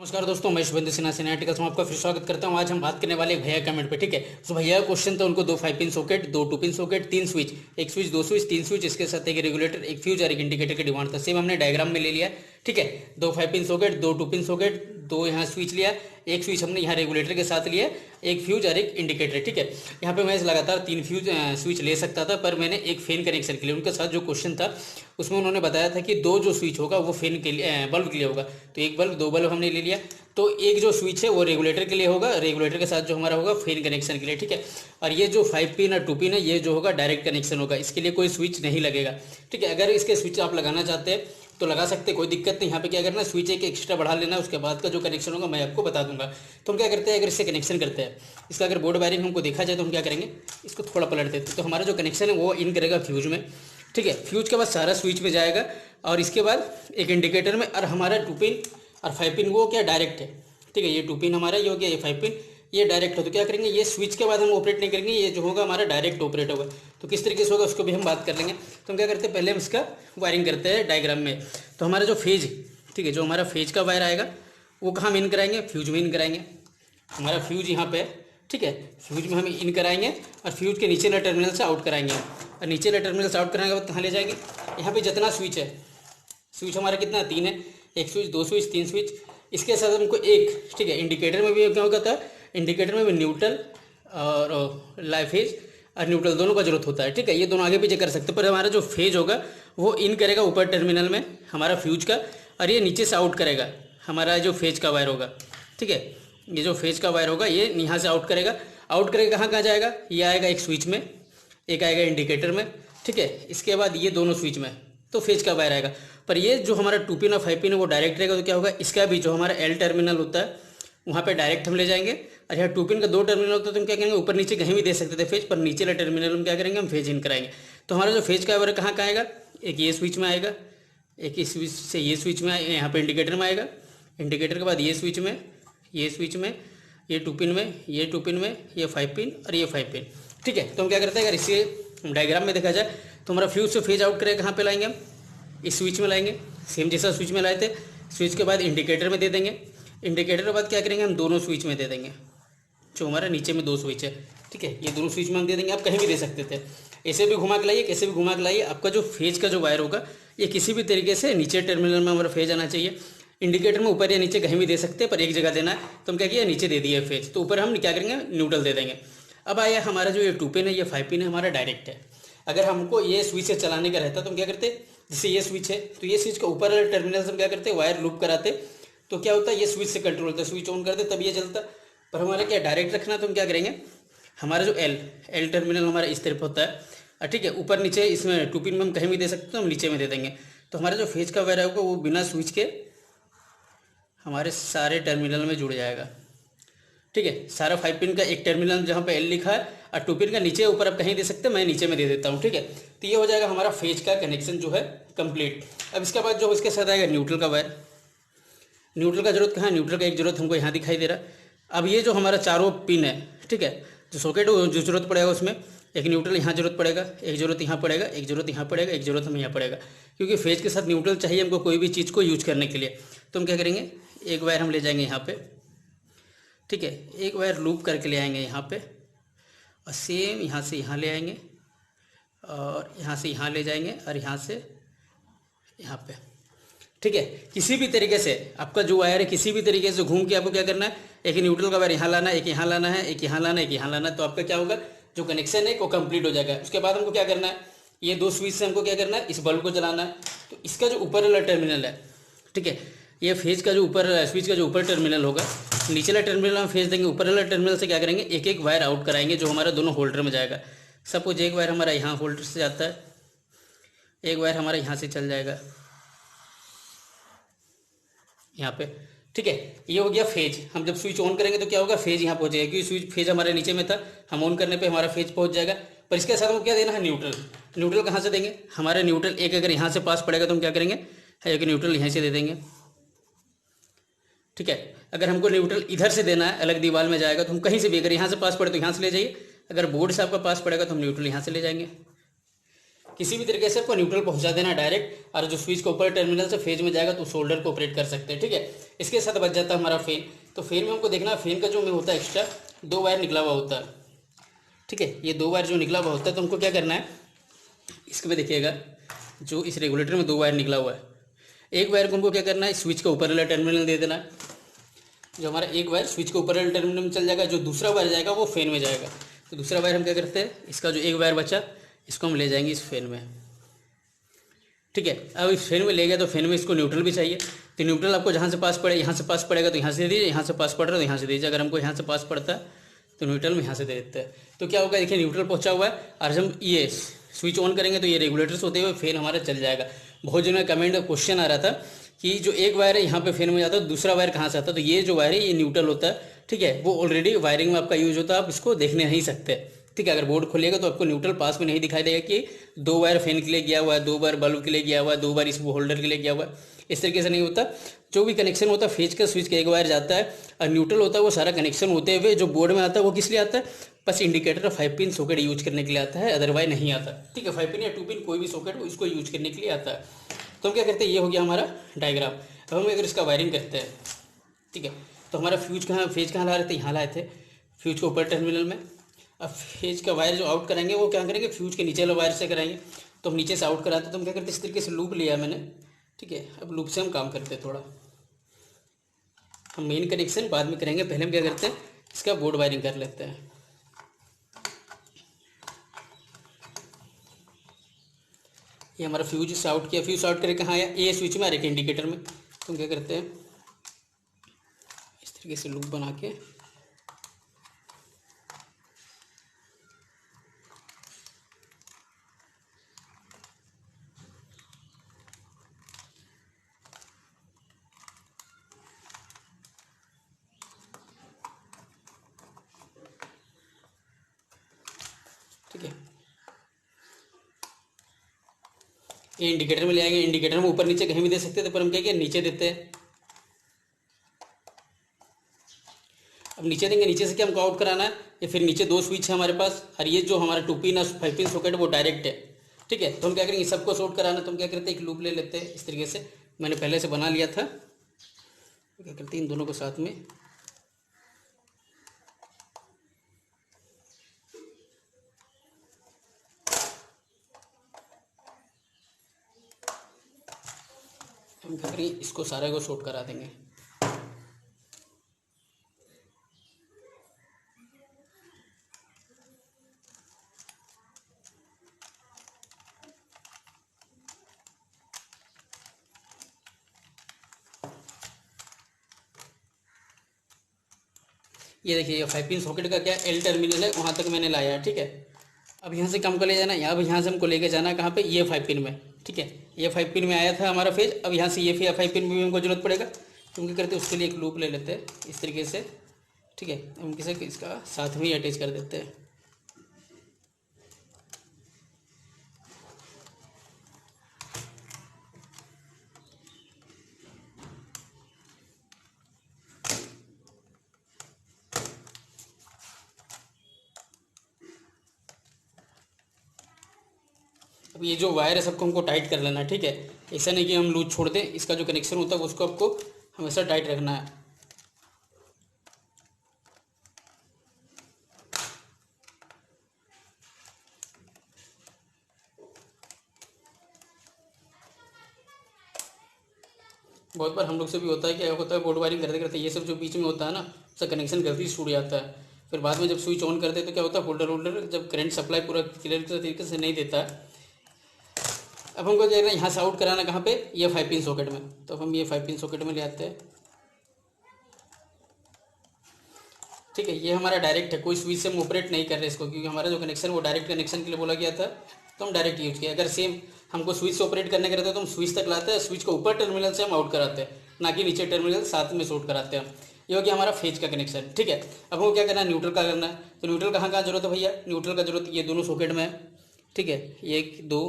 नमस्कार दोस्तों, मैं शुभेंद्र सिन्हा सिनेमैटिक्स में आपका फिर स्वागत करता हूं। आज हम बात करने वाले एक भैया कमेंट पे। ठीक है, तो भैया का क्वेश्चन था, उनको 2 5 pin socket, 2 2 pin socket, 3 switch, एक स्विच, 2 स्विच, 3 स्विच, इसके साथ एक रेगुलेटर, एक फ्यूज और एक इंडिकेटर की डिमांड था। सेम हमने डायग्राम में ले लिया। ठीक है, 2 5 पिन सॉकेट, 2 2 पिन सॉकेट, 2 यहाँ स्विच लिया, एक स्विच हमने यहाँ रेगुलेटर के साथ लिया, एक फ्यूज और एक इंडिकेटर। ठीक है, यहाँ पे मैं लगातार 3 फ्यूज स्विच ले सकता था, पर मैंने एक फैन कनेक्शन के लिए, उनके साथ जो क्वेश्चन था उसमें उन्होंने बताया था कि 2 जो स्विच होगा वो फैन के लिए, बल्ब के लिए होगा। तो एक बल्ब, 2 बल्ब हमने ले लिया। तो एक जो स्विच है वो रेगुलेटर के लिए होगा, रेगुलेटर के साथ जो हमारा होगा फैन कनेक्शन के लिए। ठीक है, और ये जो 5 पिन और 2 पिन है ये जो होगा डायरेक्ट कनेक्शन होगा, इसके लिए कोई स्विच नहीं लगेगा। ठीक है, अगर इसके स्विच आप लगाना चाहते हैं तो लगा सकते, कोई दिक्कत नहीं। यहाँ पे क्या करना है, स्विच एक एक्स्ट्रा बढ़ा लेना, उसके बाद का जो कनेक्शन होगा मैं आपको बता दूंगा। तो हम क्या करते हैं, अगर इससे कनेक्शन करते हैं, इसका अगर बोर्ड वायरिंग हमको देखा जाए तो हम क्या करेंगे, इसको थोड़ा पलट देते हैं। तो हमारा जो कनेक्शन है वो इन करेगा फ्यूज में। ठीक है, फ्यूज के बाद सारा स्विच में जाएगा और इसके बाद एक इंडिकेटर में, और हमारा 2 पिन और 5 पिन वो क्या डायरेक्ट है। ठीक है, ये 2 पिन हमारा, ये हो गया, ये 5 पिन, ये डायरेक्ट हो। तो क्या करेंगे, ये स्विच के बाद हम ऑपरेट नहीं करेंगे, ये जो होगा हमारा डायरेक्ट ऑपरेट होगा। तो किस तरीके से होगा उसको भी हम बात कर लेंगे। तो हम क्या करते हैं, पहले हम इसका वायरिंग करते हैं डायग्राम में। तो हमारा जो फेज, ठीक है, जो हमारा फेज का वायर आएगा वो कहाँ में इन कराएंगे, फ्यूज में इन कराएंगे। हमारा फ्यूज यहाँ पे है। ठीक है, फ्यूज में हम इन कराएंगे और फ्यूज के नीचे वाले टर्मिनल से आउट कराएंगे, और नीचे वाले टर्मिनल से आउट कराने के बाद कहाँ ले जाएंगे, यहाँ पे जितना स्विच है, स्विच हमारा कितना 3 है, एक स्विच, 2 स्विच, 3 स्विच, इसके साथ हमको एक, ठीक है, इंडिकेटर में भी क्या होता है, इंडिकेटर में भी न्यूट्रल और लाइव फेज और न्यूट्रल दोनों का जरूरत होता है। ठीक है, ये दोनों आगे पीछे कर सकते हैं, पर हमारा जो फेज होगा वो इन करेगा ऊपर टर्मिनल में हमारा फ्यूज का, और ये नीचे से आउट करेगा हमारा जो फेज का वायर होगा। ठीक है, ये जो फेज का वायर होगा ये यहाँ से आउट करेगा। आउट करेगा कहाँ जाएगा, ये आएगा एक स्विच में, एक आएगा इंडिकेटर में। ठीक है, इसके बाद ये दोनों स्विच में तो फेज का वायर आएगा। पर ये जो हमारा 2 पिन और 5 पिन है वो डायरेक्ट रहेगा। तो क्या होगा, इसका भी जो हमारा एल टर्मिनल होता है वहाँ पे डायरेक्ट हम ले जाएंगे, और यहाँ 2 पिन का 2 टर्मिनल होता है तो हम क्या करेंगे, ऊपर नीचे कहीं भी दे सकते थे फेज, पर नीचे वाला टर्मिनल हम क्या करेंगे, हम फेज इन कराएंगे। तो हमारा जो फेज का वायर कहाँ कहाँ आएगा, एक ये स्विच में आएगा, एक इस स्विच से ये स्विच में, यहाँ पे इंडिकेटर में आएगा, इंडिकेटर के बाद ये स्विच में, ये स्विच में, ये 2 पिन में, ये 2 पिन में, ये 5 पिन और ये 5 पिन। ठीक है, तो हम क्या करते हैं, अगर इसे डायग्राम में देखा जाए तो हमारा फ्यूज से फेज आउट करेगा कहाँ पे लाएंगे, हम इस स्विच में लाएंगे, सेम जैसा स्विच में लाए थे। स्विच के बाद इंडिकेटर में दे देंगे, इंडिकेटर के बाद क्या करेंगे, हम दोनों स्विच में दे देंगे, जो हमारा नीचे में 2 स्विच है। ठीक है, ये दोनों स्विच में हम दे देंगे। आप कहीं भी दे सकते थे, ऐसे भी घुमा के लाइए, कैसे भी घुमा के लाइए, आपका जो फेज का जो वायर होगा ये किसी भी तरीके से नीचे टर्मिनल में हमारा फेज आना चाहिए। इंडिकेटर में ऊपर या नीचे कहीं भी दे सकते हैं, पर एक जगह देना है। तो हम क्या किया, नीचे दे दिया फेज, तो ऊपर हम क्या करेंगे, न्यूट्रल दे देंगे। अब आया हमारा जो ये 2 पिन है, ये 5 पिन है, हमारा डायरेक्ट है। अगर हमको ये स्विच से चलाने का रहता तो हम क्या करते, जैसे ये स्विच है तो ये स्विच का ऊपर वाले टर्मिनल से हम क्या करते, वायर लूप कराते, तो क्या होता है, ये स्विच से कंट्रोल होता है, स्विच ऑन करते तब ये चलता। पर हमारा क्या डायरेक्ट रखना, तो हम क्या करेंगे, हमारा जो एल टर्मिनल हमारा इस तरफ होता है। ठीक है, ऊपर नीचे इसमें 2 पिन में हम कहीं भी दे सकते हैं, तो हम नीचे में दे देंगे। तो हमारा जो फेज का वायर होगा वो बिना स्विच के हमारे सारे टर्मिनल में जुड़ जाएगा। ठीक है, सारा 5 पिन का एक टर्मिनल जहाँ पे एल लिखा है, और 2 पिन का नीचे ऊपर आप कहीं दे सकते हैं, मैं नीचे में दे देता हूँ। ठीक है, तो ये हो जाएगा हमारा फेज का कनेक्शन जो है कंप्लीट। अब इसके बाद जो इसके साथ आएगा न्यूट्रल का वायर। न्यूट्रल का जरूरत कहाँ है, न्यूट्रल का एक जरूरत हमको यहाँ दिखाई दे रहा है। अब ये जो हमारा चारों पिन है, ठीक है, जो सॉकेट जो जरूरत पड़ेगा उसमें एक न्यूट्रल यहाँ जरूरत पड़ेगा, एक जरूरत यहाँ पड़ेगा, एक जरूरत यहाँ पड़ेगा, एक जरूरत हमें यहाँ पड़ेगा, क्योंकि फेज के साथ न्यूट्रल चाहिए हमको कोई भी चीज़ को यूज करने के लिए। तो हम क्या करेंगे, एक वायर हम ले जाएंगे यहाँ पे। ठीक है, एक वायर लूप करके ले आएंगे यहाँ पे, और सेम यहाँ से यहाँ ले आएंगे, और यहाँ से यहाँ ले जाएंगे, और यहाँ से यहाँ पे। ठीक है, किसी भी तरीके से आपका जो वायर है किसी भी तरीके से घूम के आपको क्या करना है, एक न्यूट्रल का वायर यहाँ लाना है, एक यहाँ लाना है, एक यहाँ लाना है, एक यहाँ लाना है, तो आपका क्या होगा, जो कनेक्शन है वो कंप्लीट हो जाएगा। उसके बाद हमको क्या करना है, ये 2 स्विच से हमको क्या करना है, इस बल्ब को जलाना है। तो इसका जो ऊपर वाला टर्मिनल है, ठीक है, ये फेज का जो ऊपर स्विच का जो ऊपर टर्मिनल होगा, नीचे वाला टर्मिनल हम फेज देंगे, ऊपर वाला टर्मिनल से क्या करेंगे, एक एक वायर आउट कराएंगे जो हमारा दोनों होल्डर में जाएगा। सपोज एक वायर हमारा यहाँ होल्डर से जाता है, एक वायर हमारा यहाँ से चल जाएगा यहाँ पे। ठीक है, ये हो गया फेज। हम जब स्विच ऑन करेंगे तो क्या होगा, फेज यहाँ पहुँचेगा, क्योंकि स्विच फेज हमारे नीचे में था, हम ऑन करने पे हमारा फेज पहुँच जाएगा। पर इसके साथ हमको क्या देना है, न्यूट्रल। न्यूट्रल कहाँ से देंगे, हमारा न्यूट्रल एक अगर यहाँ से पास पड़ेगा तो हम क्या करेंगे, एक न्यूट्रल यहाँ से दे देंगे। ठीक है, अगर हमको न्यूट्रल इधर से देना है, अलग दीवार में जाएगा, तो हम कहीं से भी, अगर यहाँ से पास पड़े तो यहाँ से ले जाइए, अगर बोर्ड से आपका पास पड़ेगा तो हम न्यूट्रल यहाँ से ले जाएंगे। किसी भी तरीके से आपको न्यूट्रल पहुंचा देना डायरेक्ट, और जो स्विच का ऊपर टर्मिनल से फेज में जाएगा तो उस होल्डर को ऑपरेट कर सकते हैं, ठीक है। इसके साथ बच जाता है हमारा फैन। तो फैन में हमको देखना है फैन का जो में होता है एक्स्ट्रा 2 वायर निकला हुआ होता है, ठीक है। ये 2 वायर जो निकला हुआ होता है तो हमको क्या करना है, इसके में देखिएगा जो इस रेगुलेटर में 2 वायर निकला हुआ है, एक वायर को हमको क्या करना है स्विच का ऊपर वाला टर्मिनल दे देना है। जो हमारा एक वायर स्विच के ऊपर वाले टर्मिनल में चल जाएगा, जो दूसरा वायर जाएगा वो फैन में जाएगा। तो दूसरा वायर हम क्या करते हैं, इसका जो एक वायर बचा इसको हम ले जाएंगे इस फैन में, ठीक है। अब इस फैन में ले गया तो फैन में इसको न्यूट्रल भी चाहिए, तो न्यूट्रल आपको जहाँ से पास पड़े, यहाँ से पास पड़ेगा तो यहाँ से दे दीजिए, यहाँ से पास पड़ रहा है तो यहाँ से दीजिए। अगर हमको यहाँ से पास पड़ता है तो न्यूट्रल में यहाँ से दे देते हैं। तो क्या होगा, देखिए न्यूट्रल पहुँचा हुआ है, और हम ये स्विच ऑन करेंगे तो ये रेगुलेटर्स होते हुए फैन हमारा चल जाएगा। बहुत जगह कमेंट क्वेश्चन आ रहा था कि जो एक वायर है यहाँ पे फैन में जाता है, दूसरा वायर कहाँ से आता है, तो ये जो वायर है ये न्यूट्रल होता है, ठीक है। वो ऑलरेडी वायरिंग में आपका यूज होता है, आप इसको देखने नहीं सकते, ठीक है। अगर बोर्ड खोलिएगा तो आपको न्यूट्रल पास में नहीं दिखाई देगा कि 2 वायर फैन के लिए गया हुआ है, 2 वायर बल्ब के लिए गया हुआ है, 2 वायर इस होल्डर के लिए गया हुआ है, इस तरीके से नहीं होता। जो भी कनेक्शन होता है फेज का स्विच का एक वायर जाता है, और न्यूट्रल होता है वो सारा कनेक्शन होते हुए जो बोर्ड में आता है वो किस लिए आता है, बस इंडिकेटर 5 पिन सॉकेट यूज करने के लिए आता है, अदरवाइज नहीं आता, ठीक है। 5 पिन या 2 पिन कोई भी सॉकेट हो इसको यूज करने के लिए आता है। तो हम क्या करते हैं, ये हो गया हमारा डायग्राम। अब हम अगर इसका वायरिंग करते हैं, ठीक है, तो हमारा फ्यूज कहाँ, फेज कहाँ ला रहे थे, यहाँ लाए थे फ्यूज के ऊपर टर्मिनल में। अब फेज का वायर जो आउट कराएंगे वो क्या करेंगे, फ्यूज के नीचे वाले वायर से कराएंगे। तो हम नीचे से आउट कराते तो हम क्या करते हैं, इस तरीके से लूप लिया मैंने, ठीक है। अब लूप से हम काम करते हैं, थोड़ा हम मेन कनेक्शन बाद में करेंगे, पहले हम क्या करते हैं इसका बोर्ड वायरिंग कर लेते हैं। ये हमारा फ्यूज से आउट किया, फ्यूज आउट करके कहाँ आया, ए स्विच में और एक इंडिकेटर में। तो हम क्या करते हैं इस तरीके से लूप बना के ठीक है, ये इंडिकेटर में ले आएंगे। इंडिकेटर में ऊपर नीचे कहीं भी दे सकते थे, पर हम क्या किया नीचे देते हैं। अब नीचे देंगे, नीचे से क्या हमको आउट कराना है, या फिर नीचे 2 स्विच है हमारे पास, और ये जो हमारा 2 पिन और 5 पिन सॉकेट वो डायरेक्ट है, ठीक है। तो हम क्या करेंगे सबको शॉर्ट कराना, तो हम क्या करते हैं एक लूप ले लेते हैं इस तरीके से, मैंने पहले से बना लिया था। क्या करते हैं इन दोनों को साथ में हम क्या करेंगे इसको सारे को शॉर्ट करा देंगे। ये देखिए ये 5 पिन सॉकेट का क्या एल टर्मिनल है, वहाँ तक मैंने लाया है, ठीक है। अब यहाँ से कम को ले जाना है, अब यहाँ से हमको लेके जाना है कहाँ पे, ये 5 पिन में, ठीक है। ये 5 पिन में आया था हमारा फेज, अब यहाँ से ये 5 पिन में भी हमको जरूरत पड़ेगा, क्योंकि करते उसके लिए एक लूप ले लेते हैं इस तरीके से, ठीक है। हम किसे इसका साथ में ही अटैच कर देते हैं। अब ये जो वायर है सबको हमको टाइट कर लेना है, ठीक है। ऐसा नहीं कि हम लूज छोड़ दें, इसका जो कनेक्शन होता है उसको आपको हमेशा टाइट रखना है। बहुत बार हम लोग से भी होता है, क्या होता है बोर्ड वायरिंग करते करते ये सब जो बीच में होता है ना, उसका कनेक्शन गलती से छूट जाता है। फिर बाद में जब स्विच ऑन करते हैं तो क्या होता है होल्डर जब करंट सप्लाई पूरा क्लियर तरीके से नहीं देता है। अब हमको क्या करना है यहाँ से आउट कराना कहाँ पे, ये 5 पिन सॉकेट में। तो हम ये 5 पिन सॉकेट में ले आते हैं, ठीक है। ये हमारा डायरेक्ट है, कोई स्विच से हम ऑपरेट नहीं कर रहे इसको, क्योंकि हमारा जो कनेक्शन वो डायरेक्ट कनेक्शन के लिए बोला गया था, तो हम डायरेक्ट यूज किया। अगर सेम हमको स्विच से ऑपरेट करने के रहते हैं तो हम स्विच तक लाते हैं, स्विच को ऊपर टर्मिनल से हम आउट कराते हैं, ना कि नीचे टर्मिनल साथ में शॉर्ट कराते हैं। ये हो गया हमारा फेज का कनेक्शन, ठीक है। अब हमको क्या करना है, न्यूट्रल का करना है। तो न्यूट्रल कहाँ कहाँ जरूरत है भैया, न्यूट्रल का जरूरत ये दोनों सॉकेट में है, ठीक है। 1 2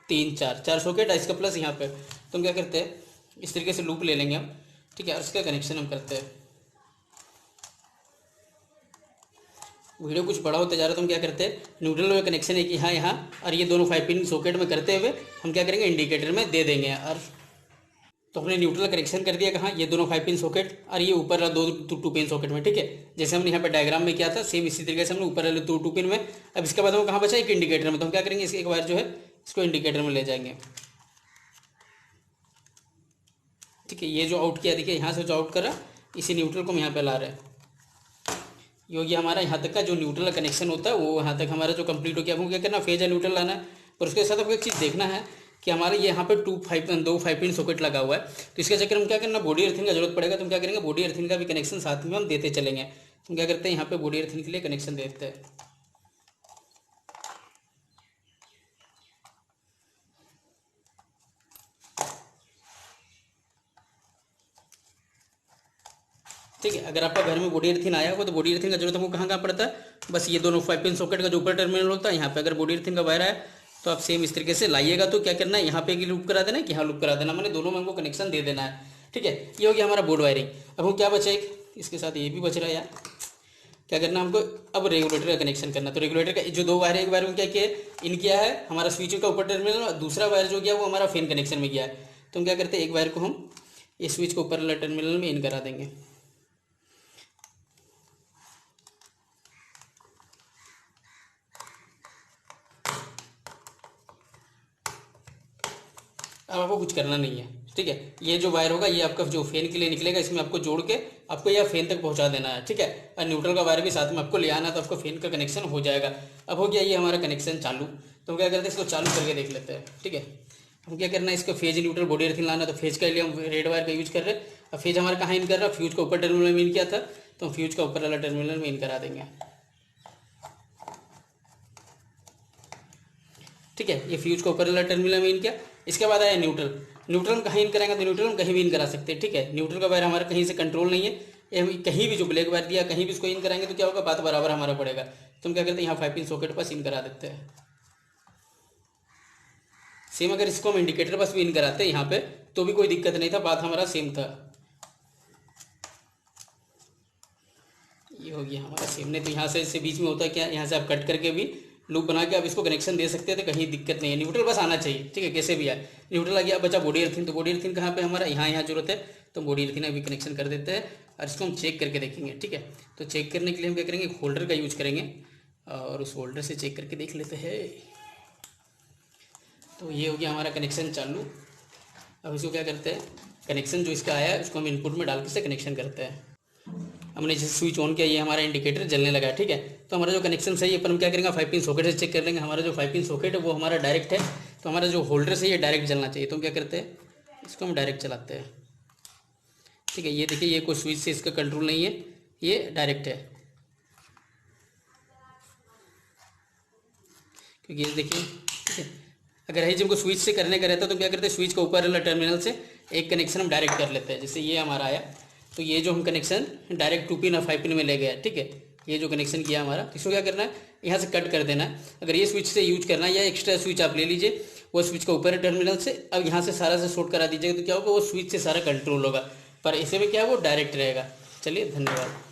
3 4 सॉकेट है, इसका प्लस यहाँ पे। तो हम क्या करते हैं इस तरीके से लूप ले लेंगे हम, ठीक है, और इसका कनेक्शन हम करते हैं। वीडियो कुछ बड़ा होता जा रहा है तो हम क्या करते हैं, न्यूट्रल में कनेक्शन है कि यहाँ यहाँ और ये दोनों 5 पिन सॉकेट में करते हुए हम क्या करेंगे, इंडिकेटर में दे देंगे। और तो हमने न्यूट्रल कनेक्शन कर दिया कहाँ, ये दोनों 5 पिन सॉकेट और ये ऊपर वाला 2 पिन सॉकेट में, ठीक है। जैसे हमने यहाँ पे डायग्राम में किया था सेम इसी तरीके से हमने ऊपर वाले 2 पिन में। अब इसके बाद हम कहाँ बचा, एक इंडिकेटर में। तो हम क्या करेंगे, इसके एक बार जो है इसको इंडिकेटर में ले जाएंगे, ठीक है। ये जो आउट किया देखिए, यहाँ से जो आउट करा इसी न्यूट्रल को हम यहाँ पे ला रहे हैं। ये हमारा यहाँ तक का जो न्यूट्रल का कनेक्शन होता है वो यहाँ तक हमारा जो कंप्लीट हो गया। हमको क्या करना, फेज या न्यूट्रल लाना है। और उसके साथ आपको एक चीज़ देखना है कि हमारे ये यहाँ पे 2 5 पिन सॉकेट लगा हुआ है, तो इसके चक्कर में क्या करना, बॉडी अर्थिंग का जरूरत पड़ेगा। तो हम क्या करेंगे, बॉडी अर्थिंग का भी कनेक्शन साथ में हम देते चलेंगे। तो हम क्या करते हैं, यहाँ पे बॉडी अर्थिंग के लिए कनेक्शन देते हैं। ठीक है, अगर आपका घर में बॉडी अर्थिंग आया हो तो बॉडी अर्थिंग का जरूरत हमको कहाँ पड़ता है, बस ये दोनों 5 पिन सॉकेट का जो ऊपर टर्मिनल होता है यहाँ पे अगर बॉडी अर्थिंग का वायर आया तो आप सेम इस तरीके से लाइएगा। तो क्या करना है, यहाँ पे लूप करा देना कि हाँ लूप करा देना, मैंने दोनों में हमको कनेक्शन दे देना है, ठीक है। ये हो गया हमारा बोर्ड वायरिंग। अब हम क्या बचे, इसके साथ ये भी बच रहा है यार, क्या करना हमको, अब रेगुलेटर का कनेक्शन करना। तो रेगुलेटर का जो 2 वायर है, एक वायर में क्या किया है, इन किया है हमारा स्विच का ऊपर टर्मिनल, और दूसरा वायर जो गया वो हमारा फैन कनेक्शन में गया है। तो हम क्या करते हैं, एक वायर को हम इस स्विच के ऊपर वाला टर्मिनल में इन करा देंगे। अब आपको कुछ करना नहीं है, ठीक है। ये जो वायर होगा ये आपका जो फैन के लिए निकलेगा, इसमें आपको जोड़ के आपको यह फैन तक पहुंचा देना है, ठीक है। और न्यूट्रल का वायर भी साथ में आपको ले आना, तो आपको फैन का कनेक्शन हो जाएगा। अब हो गया ये हमारा कनेक्शन चालू। तो हम क्या करते हैं, इसको चालू करके देख लेते हैं, ठीक है। हम क्या करना है, इसको फेज न्यूट्रल बॉडी अर्थिंग लाना। तो फेज के लिए हम रेड वायर का यूज कर रहे हैं। अब फेज हमारा कहाँ इन कर रहा है, फ्यूज का ऊपर टर्मिनल में इन किया था, तो हम फ्यूज का ऊपर वाला टर्मिनल में इन करा देंगे, ठीक है। ये फ्यूज का ऊपर वाला टर्मिनल में इन किया। इसके बाद आया न्यूट्रल। न्यूट्रल में कहीं इन कराएंगे तो न्यूट्रल हम कहीं भी इन करा सकते हैं, ठीक है। न्यूट्रल का वायर हमारा कहीं से कंट्रोल नहीं है, ये कहीं भी जो ब्लैक वायर दिया कहीं भी इसको इन कराएंगे तो क्या होगा, बात बराबर हमारा पड़ेगा। तो हम क्या करते हैं, यहाँ 5 पिन सॉकेट पास इन करा देते हैं। सेम अगर इसको हम इंडिकेटर पास भी इन कराते हैं यहाँ पे तो भी कोई दिक्कत नहीं था, बात हमारा सेम था। ये हो गया हमारा सेम। नहीं तो यहाँ से इससे बीच में होता है क्या, यहाँ से आप कट करके भी लूप बना के आप इसको कनेक्शन दे सकते हैं, तो कहीं दिक्कत नहीं है। न्यूट्रल बस आना चाहिए, ठीक है, कैसे भी आए। न्यूट्रल आ गया, बचा बॉडी अर्थिंग। तो बॉडी अर्थिंग कहाँ पे हमारा, यहाँ जरूरत है, तो बॉडी अर्थिंग अभी कनेक्शन कर देते हैं। और इसको हम चेक करके देखेंगे, ठीक है। तो चेक करने के लिए हम क्या करेंगे, होल्डर का यूज करेंगे और उस होल्डर से चेक करके देख लेते हैं। तो ये हो गया हमारा कनेक्शन चालू। अब इसको क्या करते हैं, कनेक्शन जो इसका आया है उसको हम इनपुट में डाल के से कनेक्शन करते हैं। हमने जैसे स्विच ऑन किया, ये हमारा इंडिकेटर जलने लगा है, ठीक है। तो हमारा जो कनेक्शन सही है, पर हम क्या करेंगे, 5 पिन सॉकेट से चेक कर लेंगे। हमारा जो 5 पिन सॉकेट है वो हमारा डायरेक्ट है, तो हमारा जो होल्डर से ये डायरेक्ट जलना चाहिए। तो हम क्या करते हैं, इसको हम डायरेक्ट चलाते हैं, ठीक है। ये देखिए, ये कोई स्विच से इसका कंट्रोल नहीं है, ये डायरेक्ट है, क्योंकि ये देखिए, ठीक है। अगर है जिनको स्विच से करने का रहता है तो क्या करते हैं, स्विच के ऊपर वाला टर्मिनल से एक कनेक्शन हम डायरेक्ट कर लेते हैं। जैसे ये हमारा आया, तो ये जो हम कनेक्शन डायरेक्ट 2 पिन और 5 पिन में ले गया, ठीक है। ये जो कनेक्शन किया हमारा, इसको क्या करना है, यहाँ से कट कर देना है। अगर ये स्विच से यूज करना है या एक्स्ट्रा स्विच आप ले लीजिए, वो स्विच का ऊपर टर्मिनल से अब यहाँ से सारा से शॉर्ट करा दीजिएगा, तो क्या होगा, वो स्विच से सारा कंट्रोल होगा। पर ऐसे में क्या है, वो डायरेक्ट रहेगा। चलिए, धन्यवाद।